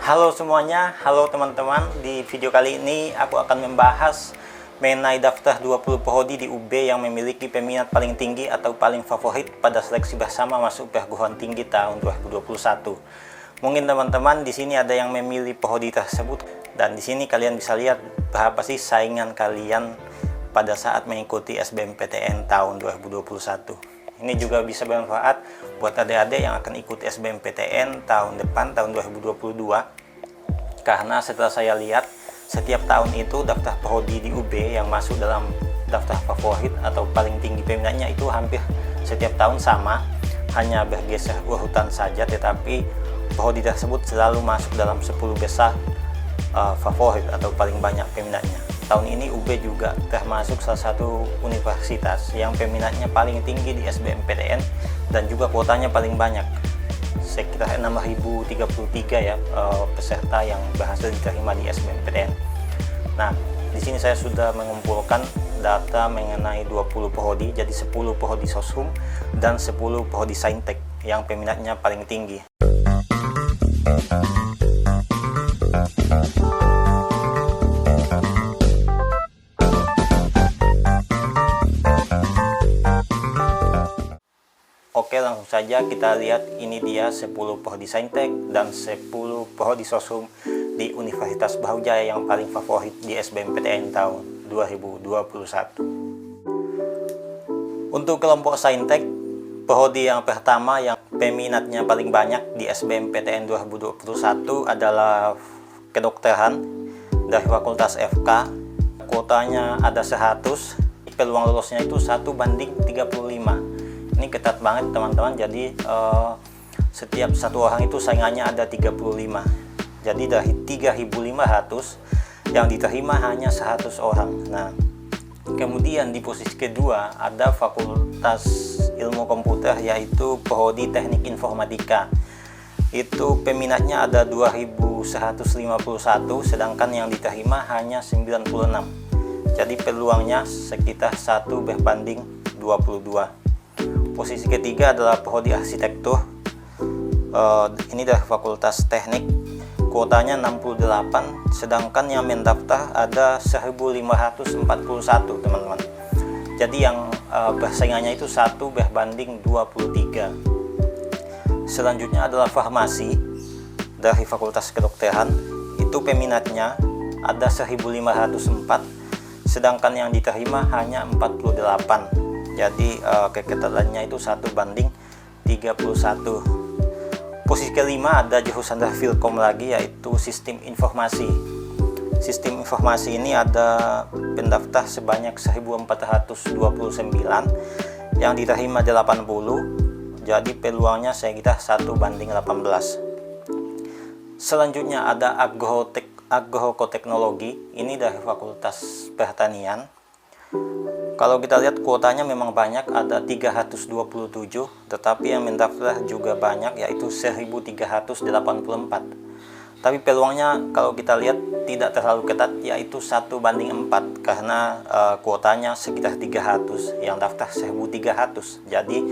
Halo semuanya, halo teman-teman. Di video kali ini aku akan membahas mengenai daftar 20 prodi di UB yang memiliki peminat paling tinggi atau paling favorit pada seleksi bersama masuk perguruan tinggi tahun 2021. Mungkin teman-teman di sini ada yang memilih prodi tersebut, dan di sini kalian bisa lihat berapa sih saingan kalian pada saat mengikuti SBMPTN tahun 2021. Ini juga bisa bermanfaat buat adik-adik yang akan ikut SBMPTN tahun depan, tahun 2022. Karena setelah saya lihat, setiap tahun itu daftar prodi di UB yang masuk dalam daftar favorit atau paling tinggi peminatnya itu hampir setiap tahun sama, hanya bergeser urutan saja, tetapi prodi tersebut selalu masuk dalam 10 besar favorit atau paling banyak peminatnya. Tahun ini UB juga termasuk salah satu universitas yang peminatnya paling tinggi di SBMPTN dan juga kuotanya paling banyak, sekitar 6.033 ya peserta yang berhasil diterima di SBMPTN. Nah, di sini saya sudah mengumpulkan data mengenai 20 prodi, jadi 10 prodi Soshum dan 10 prodi Saintek yang peminatnya paling tinggi. Oke, langsung saja kita lihat. Ini dia 10 prodi Saintek dan 10 prodi Soshum di Universitas Brawijaya yang paling favorit di SBMPTN tahun 2021. Untuk kelompok Saintek, prodi yang pertama yang peminatnya paling banyak di SBMPTN 2021 adalah kedokteran dari Fakultas FK. Kuotanya ada 100, peluang lolusnya itu 1:35. Ini ketat banget teman-teman, jadi setiap satu orang itu saingannya ada 35. Jadi dari 3.500 yang diterima hanya 100 orang. Nah, kemudian di posisi kedua ada Fakultas Ilmu Komputer, yaitu prodi Teknik Informatika. Itu peminatnya ada 2.151, sedangkan yang diterima hanya 96. Jadi peluangnya sekitar 1:22. Posisi ketiga adalah prodi arsitektur. Ini dari Fakultas Teknik, kuotanya 68, sedangkan yang mendaftar ada 1.541 teman-teman. Jadi yang persaingannya itu 1:23. Selanjutnya adalah farmasi dari Fakultas Kedokteran. Itu peminatnya ada 1.504, sedangkan yang diterima hanya 48. Jadi keketatannya itu 1:31. Posisi kelima ada jurusan dari Filkom lagi, yaitu Sistem Informasi. Sistem Informasi ini ada pendaftar sebanyak 1.429, yang diterima 80. Jadi peluangnya sekitar 1:18. Selanjutnya ada Agroteknologi. Ini dari Fakultas Pertanian. Kalau kita lihat kuotanya memang banyak, ada 327, tetapi yang mendaftar juga banyak, yaitu 1.384. Tapi peluangnya kalau kita lihat tidak terlalu ketat, yaitu 1:4, karena kuotanya sekitar 300, yang daftar 1.300. Jadi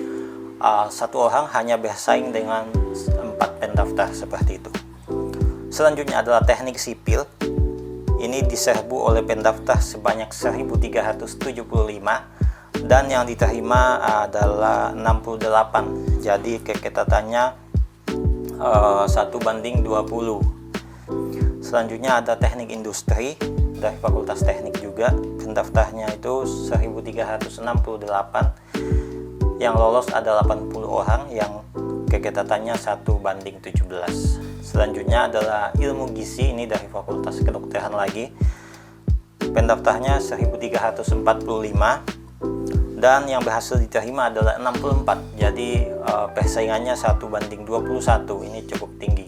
satu orang hanya bersaing dengan 4 pendaftar seperti itu. Selanjutnya adalah Teknik Sipil. Ini diserbu oleh pendaftar sebanyak 1.375 dan yang diterima adalah 68. Jadi keketatannya 1:20. Selanjutnya ada Teknik Industri dari Fakultas Teknik juga. Pendaftarnya itu 1.368. Yang lolos ada 80 orang, yang keketatannya 1:17. Selanjutnya adalah Ilmu Gizi, ini dari Fakultas Kedokteran lagi. Pendaftarnya 1.345 dan yang berhasil diterima adalah 64. Jadi persaingannya 1:21. Ini cukup tinggi.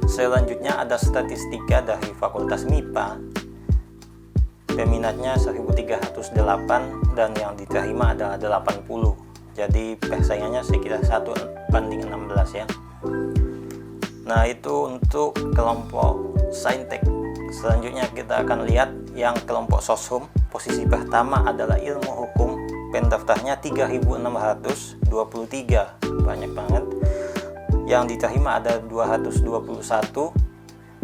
Selanjutnya ada Statistika dari Fakultas MIPA. Peminatnya 1.308 dan yang diterima adalah 80. Jadi persaingannya sekitar 1:16 ya. Nah, itu untuk kelompok Saintek. Selanjutnya kita akan lihat yang kelompok Soshum. Posisi pertama adalah Ilmu Hukum. Pendaftarnya 3.623, banyak banget. Yang diterima ada 221,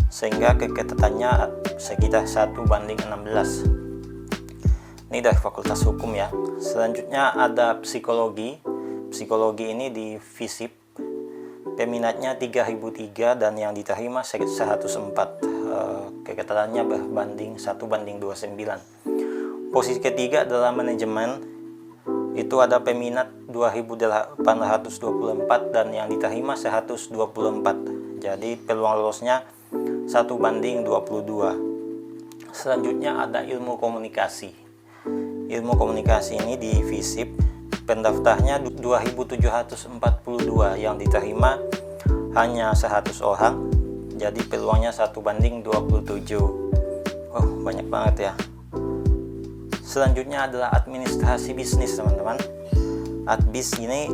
sehingga keketatannya sekitar 1:16. Ini dari Fakultas Hukum ya. Selanjutnya ada psikologi. Psikologi ini di FISIP. Peminatnya 3003 dan yang diterima 104. Keketatannya berbanding 1:29. Posisi ketiga adalah manajemen. Itu ada peminat 2824 dan yang diterima 124. Jadi peluang lolosnya 1:22. Selanjutnya ada ilmu komunikasi. Ilmu komunikasi ini di FISIP. Pendaftarnya 2742, yang diterima hanya 100 orang. Jadi peluangnya 1:27. Oh, banyak banget ya. Selanjutnya adalah administrasi bisnis, teman-teman. Adbis ini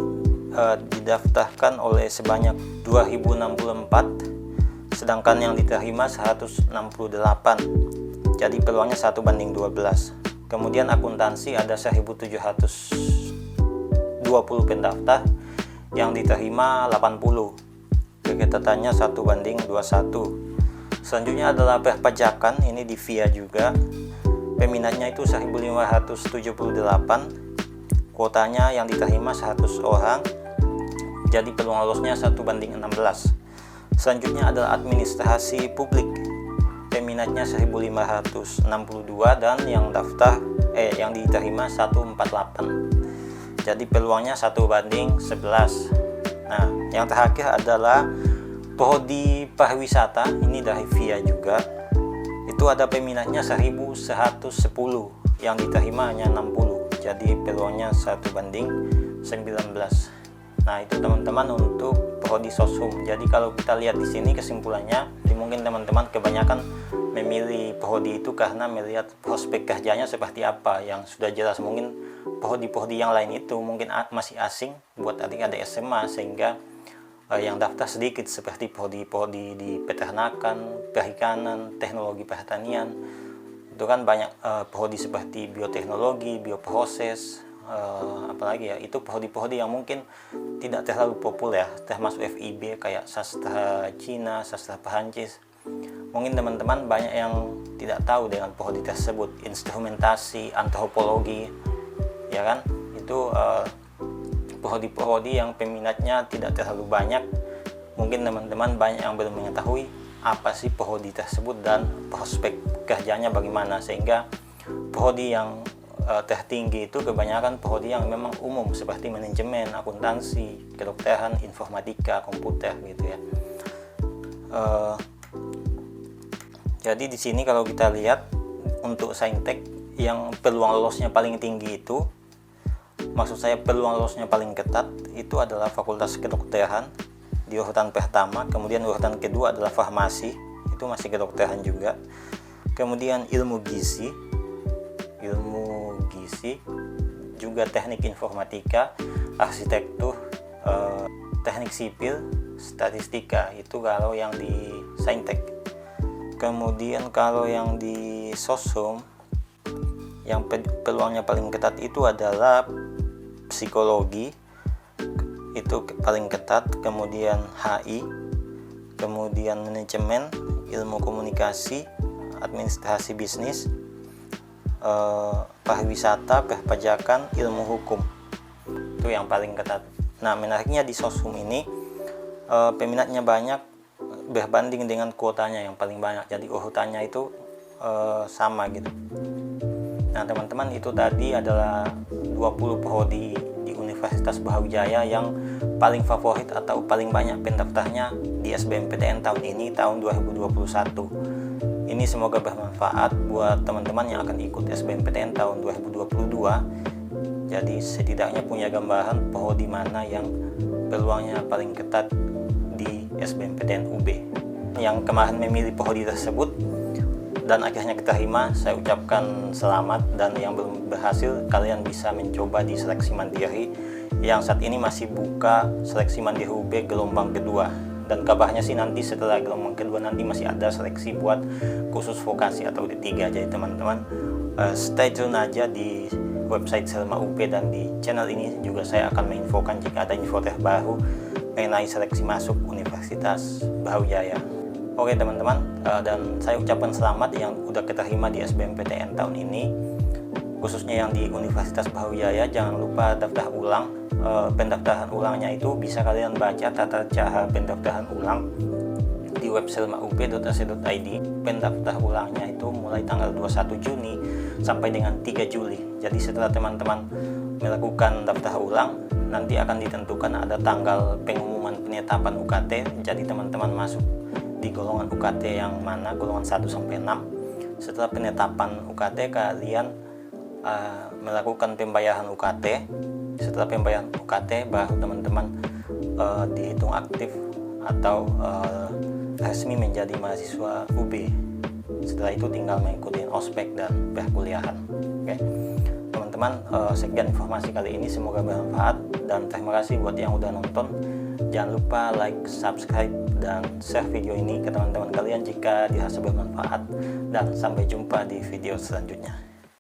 didaftarkan oleh sebanyak 2064, sedangkan yang diterima 168. Jadi peluangnya 1:12. Kemudian akuntansi ada 1720 pendaftar, yang diterima 80. Keketatannya 1:21. Selanjutnya adalah perpajakan, ini di VIA juga. Peminatnya itu 1578, kuotanya yang diterima 100 orang, jadi peluang lolosnya 1:16. Selanjutnya adalah administrasi publik. Peminatnya 1562 dan yang diterima 148. Jadi peluangnya 1:11. Nah, yang terakhir adalah prodi pariwisata, ini dari VIA juga. Itu ada peminatnya 1110, yang diterima hanya 60. Jadi peluangnya 1:19. Nah, itu teman-teman untuk prodi Soshum. Jadi kalau kita lihat di sini kesimpulannya, mungkin teman-teman kebanyakan memilih prodi itu karena melihat prospek kerjanya seperti apa, yang sudah jelas. Mungkin prodi-prodi yang lain itu mungkin masih asing buat adik-adik SMA, sehingga yang daftar sedikit, seperti prodi-prodi di peternakan, perikanan, teknologi pertanian. Itu kan banyak prodi seperti bioteknologi, bioproses, apalagi ya, itu prodi-prodi yang mungkin tidak terlalu populer, termasuk FIB kayak sastra Cina, sastra Perancis. Mungkin teman-teman banyak yang tidak tahu dengan prodi tersebut. Instrumentasi, antropologi, ya kan, itu prodi-prodi yang peminatnya tidak terlalu banyak. Mungkin teman-teman banyak yang belum mengetahui apa sih prodi tersebut dan prospek kerjanya bagaimana, sehingga prodi yang tertinggi itu kebanyakan prodi yang memang umum seperti manajemen, akuntansi, kedokteran, informatika, komputer gitu ya. Jadi di sini kalau kita lihat untuk saintek yang peluang lolosnya paling tinggi itu, maksud saya peluang lolosnya paling ketat, itu adalah Fakultas Kedokteran di urutan pertama. Kemudian urutan kedua adalah farmasi, itu masih kedokteran juga. Kemudian ilmu gizi juga teknik informatika, arsitektur, teknik sipil, statistika, itu kalau yang di saintek. Kemudian kalau yang di Soshum, yang peluangnya paling ketat itu adalah psikologi, itu paling ketat. Kemudian HI, kemudian manajemen, ilmu komunikasi, administrasi bisnis, pariwisata, perpajakan, ilmu hukum, itu yang paling ketat. Nah, menariknya di Soshum ini peminatnya banyak berbanding dengan kuotanya yang paling banyak, jadi urutannya itu sama gitu. Nah, teman-teman, itu tadi adalah 20 prodi di Universitas Brawijaya yang paling favorit atau paling banyak pendaftarnya di SBMPTN tahun ini, tahun 2021. Ini semoga bermanfaat buat teman-teman yang akan ikut SBMPTN tahun 2022. Jadi setidaknya punya gambaran prodi mana yang peluangnya paling ketat di SBMPTN UB. Yang kemarin memilih prodi tersebut dan akhirnya keterima, saya ucapkan selamat. Dan yang belum berhasil, kalian bisa mencoba di seleksi mandiri yang saat ini masih buka seleksi mandiri UB gelombang kedua. Dan kabarnya sih nanti setelah gelombang kedua nanti masih ada seleksi buat khusus vokasi atau D3. Jadi teman-teman stay tune aja di website Selma UB, dan di channel ini juga saya akan menginfokan jika ada info terbaru mengenai seleksi masuk Universitas Brawijaya. Oke teman-teman, dan saya ucapkan selamat yang udah keterima di SBMPTN tahun ini, khususnya yang di Universitas Brawijaya. Jangan lupa daftar ulang. Pendaftaran ulangnya itu bisa kalian baca tata cara pendaftaran ulang di website up.ac.id. Pendaftar ulangnya itu mulai tanggal 21 Juni sampai dengan 3 Juli. Jadi setelah teman-teman melakukan daftar ulang, nanti akan ditentukan ada tanggal pengumuman penetapan UKT. Jadi teman-teman masuk di golongan UKT yang mana, golongan 1 sampai 6. Setelah penetapan UKT, kalian melakukan pembayaran UKT. Setelah pembayaran UKT, baru teman-teman dihitung aktif atau resmi menjadi mahasiswa UB. Setelah itu tinggal mengikuti ospek dan perkuliahan. Oke teman-teman, sekian informasi kali ini, semoga bermanfaat dan terima kasih buat yang udah nonton. Jangan lupa like, subscribe, dan share video ini ke teman-teman kalian jika dirasa bermanfaat, dan sampai jumpa di video selanjutnya.